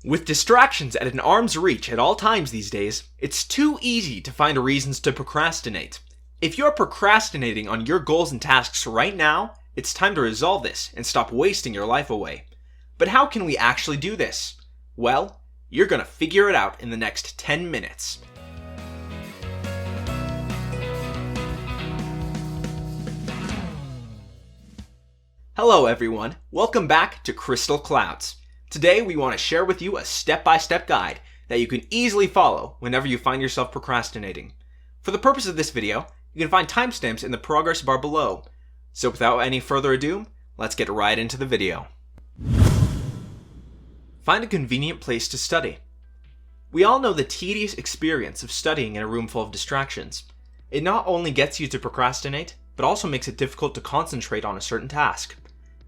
With distractions at an arm's reach at all times these days, it's too easy to find reasons to procrastinate. If you're procrastinating on your goals and tasks right now, it's time to resolve this and stop wasting your life away. But how can we actually do this? Well, you're gonna figure it out in the next 10 minutes. Hello everyone, welcome back to Crystal Clouds. Today we want to share with you a step-by-step guide that you can easily follow whenever you find yourself procrastinating. For the purpose of this video, you can find timestamps in the progress bar below. So without any further ado, let's get right into the video. Find a convenient place to study. We all know the tedious experience of studying in a room full of distractions. It not only gets you to procrastinate, but also makes it difficult to concentrate on a certain task.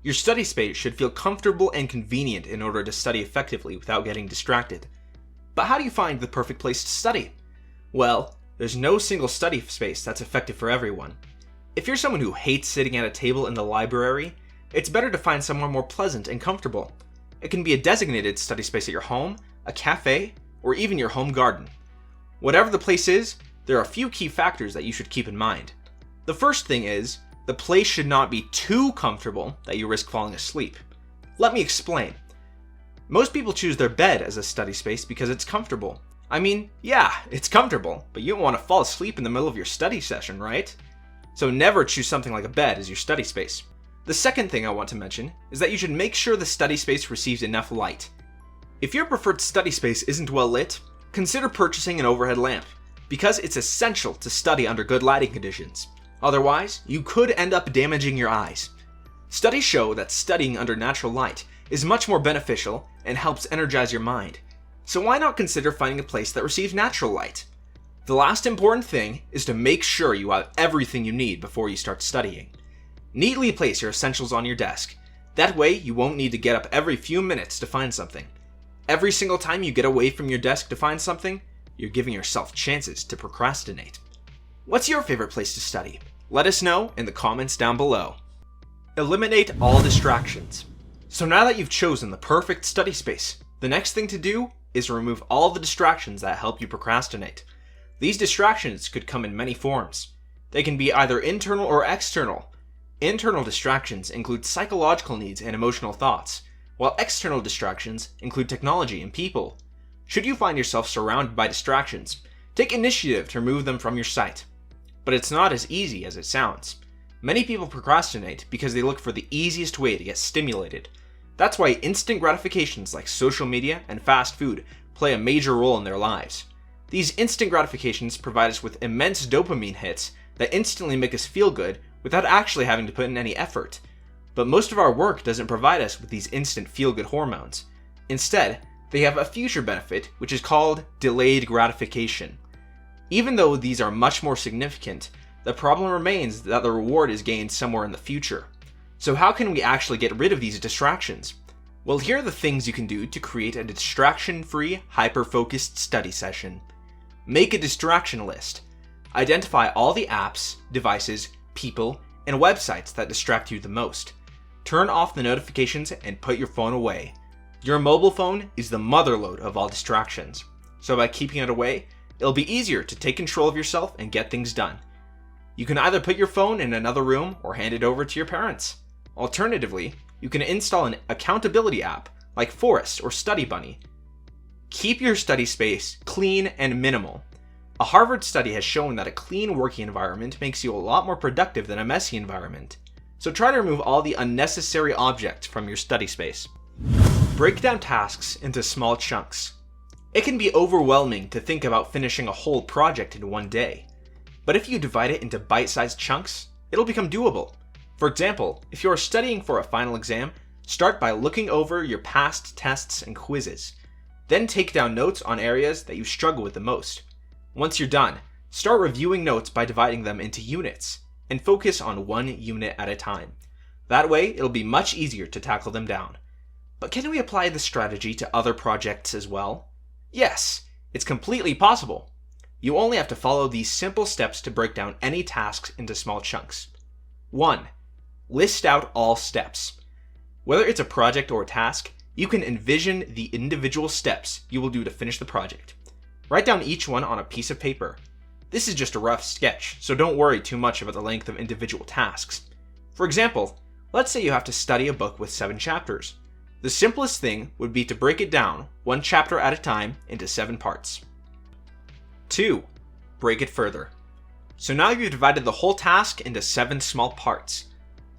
Your study space should feel comfortable and convenient in order to study effectively without getting distracted. But how do you find the perfect place to study? Well, there's no single study space that's effective for everyone. If you're someone who hates sitting at a table in the library, it's better to find somewhere more pleasant and comfortable. It can be a designated study space at your home, a cafe, or even your home garden. Whatever the place is, there are a few key factors that you should keep in mind. The first thing is, the place should not be too comfortable that you risk falling asleep. Let me explain. Most people choose their bed as a study space because it's comfortable. I mean, yeah, it's comfortable, but you don't want to fall asleep in the middle of your study session, right? So never choose something like a bed as your study space. The second thing I want to mention is that you should make sure the study space receives enough light. If your preferred study space isn't well lit, consider purchasing an overhead lamp, because it's essential to study under good lighting conditions. Otherwise, you could end up damaging your eyes. Studies show that studying under natural light is much more beneficial and helps energize your mind. So why not consider finding a place that receives natural light? The last important thing is to make sure you have everything you need before you start studying. Neatly place your essentials on your desk. That way, you won't need to get up every few minutes to find something. Every single time you get away from your desk to find something, you're giving yourself chances to procrastinate. What's your favorite place to study? Let us know in the comments down below. Eliminate all distractions. So now that you've chosen the perfect study space, the next thing to do is remove all the distractions that help you procrastinate. These distractions could come in many forms. They can be either internal or external. Internal distractions include psychological needs and emotional thoughts, while external distractions include technology and people. Should you find yourself surrounded by distractions, take initiative to remove them from your sight. But it's not as easy as it sounds. Many people procrastinate because they look for the easiest way to get stimulated. That's why instant gratifications like social media and fast food play a major role in their lives. These instant gratifications provide us with immense dopamine hits that instantly make us feel good without actually having to put in any effort. But most of our work doesn't provide us with these instant feel-good hormones. Instead, they have a future benefit, which is called delayed gratification. Even though these are much more significant, the problem remains that the reward is gained somewhere in the future. So how can we actually get rid of these distractions? Well, here are the things you can do to create a distraction-free, hyper-focused study session. Make a distraction list. Identify all the apps, devices, people, and websites that distract you the most. Turn off the notifications and put your phone away. Your mobile phone is the motherlode of all distractions. So by keeping it away, it'll be easier to take control of yourself and get things done. You can either put your phone in another room or hand it over to your parents. Alternatively, you can install an accountability app like Forest or Study Bunny. Keep your study space clean and minimal. A Harvard study has shown that a clean working environment makes you a lot more productive than a messy environment. So try to remove all the unnecessary objects from your study space. Break down tasks into small chunks. It can be overwhelming to think about finishing a whole project in one day. But if you divide it into bite-sized chunks, it'll become doable. For example, if you are studying for a final exam, start by looking over your past tests and quizzes. Then take down notes on areas that you struggle with the most. Once you're done, start reviewing notes by dividing them into units, and focus on one unit at a time. That way, it'll be much easier to tackle them down. But can we apply this strategy to other projects as well? Yes, it's completely possible. You only have to follow these simple steps to break down any tasks into small chunks. 1. List out all steps. Whether it's a project or a task, you can envision the individual steps you will do to finish the project. Write down each one on a piece of paper. This is just a rough sketch, so don't worry too much about the length of individual tasks. For example, let's say you have to study a book with 7 chapters. The simplest thing would be to break it down, 1 chapter at a time, into 7 parts. 2. Break it further. So now you've divided the whole task into 7 small parts.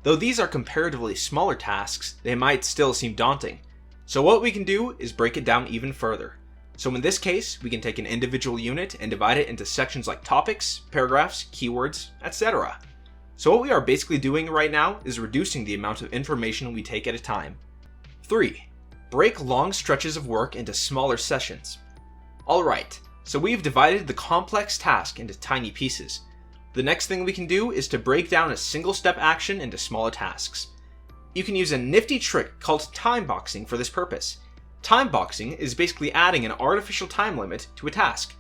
Though these are comparatively smaller tasks, they might still seem daunting. So what we can do is break it down even further. So in this case, we can take an individual unit and divide it into sections like topics, paragraphs, keywords, etc. So what we are basically doing right now is reducing the amount of information we take at a time. 3. Break long stretches of work into smaller sessions. Alright, so we've divided the complex task into tiny pieces. The next thing we can do is to break down a single step action into smaller tasks. You can use a nifty trick called time boxing for this purpose. Time boxing is basically adding an artificial time limit to a task,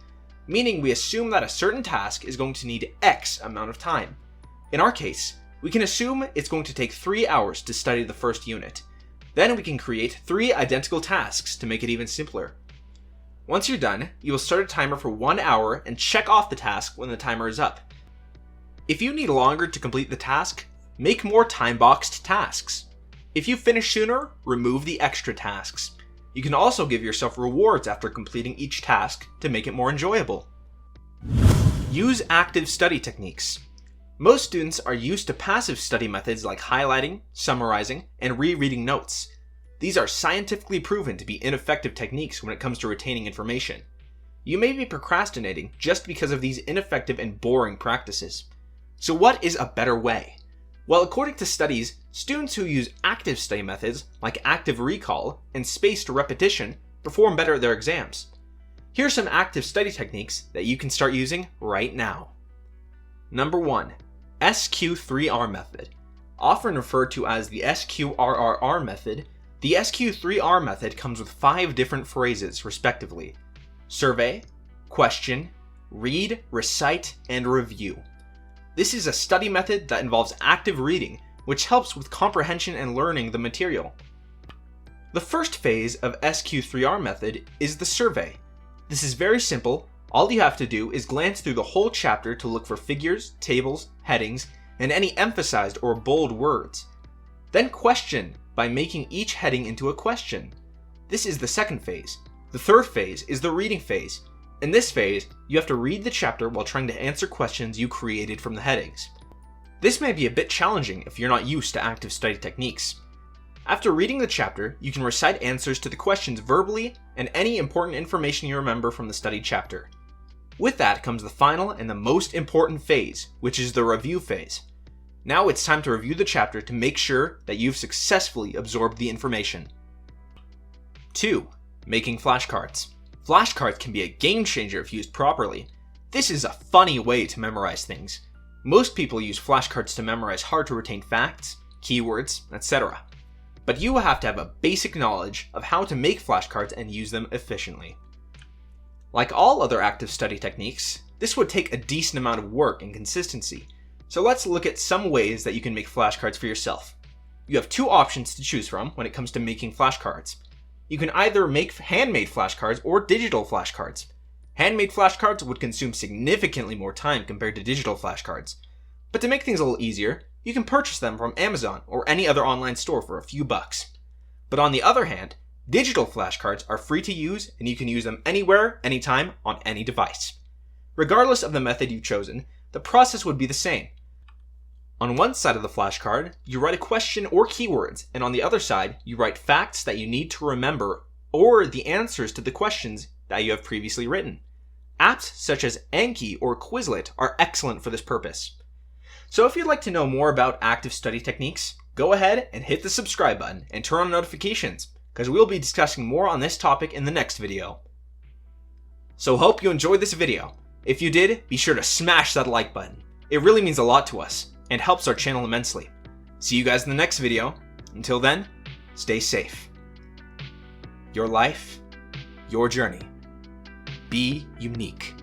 meaning we assume that a certain task is going to need X amount of time. In our case, we can assume it's going to take 3 hours to study the first unit. Then we can create 3 identical tasks to make it even simpler. Once you're done, you will start a timer for 1 hour and check off the task when the timer is up. If you need longer to complete the task, make more time-boxed tasks. If you finish sooner, remove the extra tasks. You can also give yourself rewards after completing each task to make it more enjoyable. Use active study techniques. Most students are used to passive study methods like highlighting, summarizing, and rereading notes. These are scientifically proven to be ineffective techniques when it comes to retaining information. You may be procrastinating just because of these ineffective and boring practices. So what is a better way? Well, according to studies, students who use active study methods like active recall and spaced repetition perform better at their exams. Here are some active study techniques that you can start using right now. Number 1. SQ3R method. Often referred to as the SQRRR method, the SQ3R method comes with 5 different phrases respectively: survey, question, read, recite, and review. This is a study method that involves active reading, which helps with comprehension and learning the material. The first phase of SQ3R method is the survey. This is very simple. All you have to do is glance through the whole chapter to look for figures, tables, headings, and any emphasized or bold words. Then question by making each heading into a question. This is the second phase. The third phase is the reading phase. In this phase, you have to read the chapter while trying to answer questions you created from the headings. This may be a bit challenging if you're not used to active study techniques. After reading the chapter, you can recite answers to the questions verbally and any important information you remember from the studied chapter. With that comes the final and the most important phase, which is the review phase. Now it's time to review the chapter to make sure that you've successfully absorbed the information. 2. Making flashcards. Flashcards can be a game changer if used properly. This is a funny way to memorize things. Most people use flashcards to memorize hard to retain facts, keywords, etc. But you have to have a basic knowledge of how to make flashcards and use them efficiently. Like all other active study techniques, this would take a decent amount of work and consistency. So let's look at some ways that you can make flashcards for yourself. You have 2 options to choose from when it comes to making flashcards. You can either make handmade flashcards or digital flashcards. Handmade flashcards would consume significantly more time compared to digital flashcards. But to make things a little easier, you can purchase them from Amazon or any other online store for a few bucks. But on the other hand, digital flashcards are free to use and you can use them anywhere, anytime, on any device. Regardless of the method you've chosen, the process would be the same. On one side of the flashcard, you write a question or keywords, and on the other side, you write facts that you need to remember or the answers to the questions that you have previously written. Apps such as Anki or Quizlet are excellent for this purpose. So if you'd like to know more about active study techniques, go ahead and hit the subscribe button and turn on notifications, because we'll be discussing more on this topic in the next video. So hope you enjoyed this video. If you did, be sure to smash that like button. It really means a lot to us and helps our channel immensely. See you guys in the next video. Until then, stay safe. Your life, your journey. Be unique.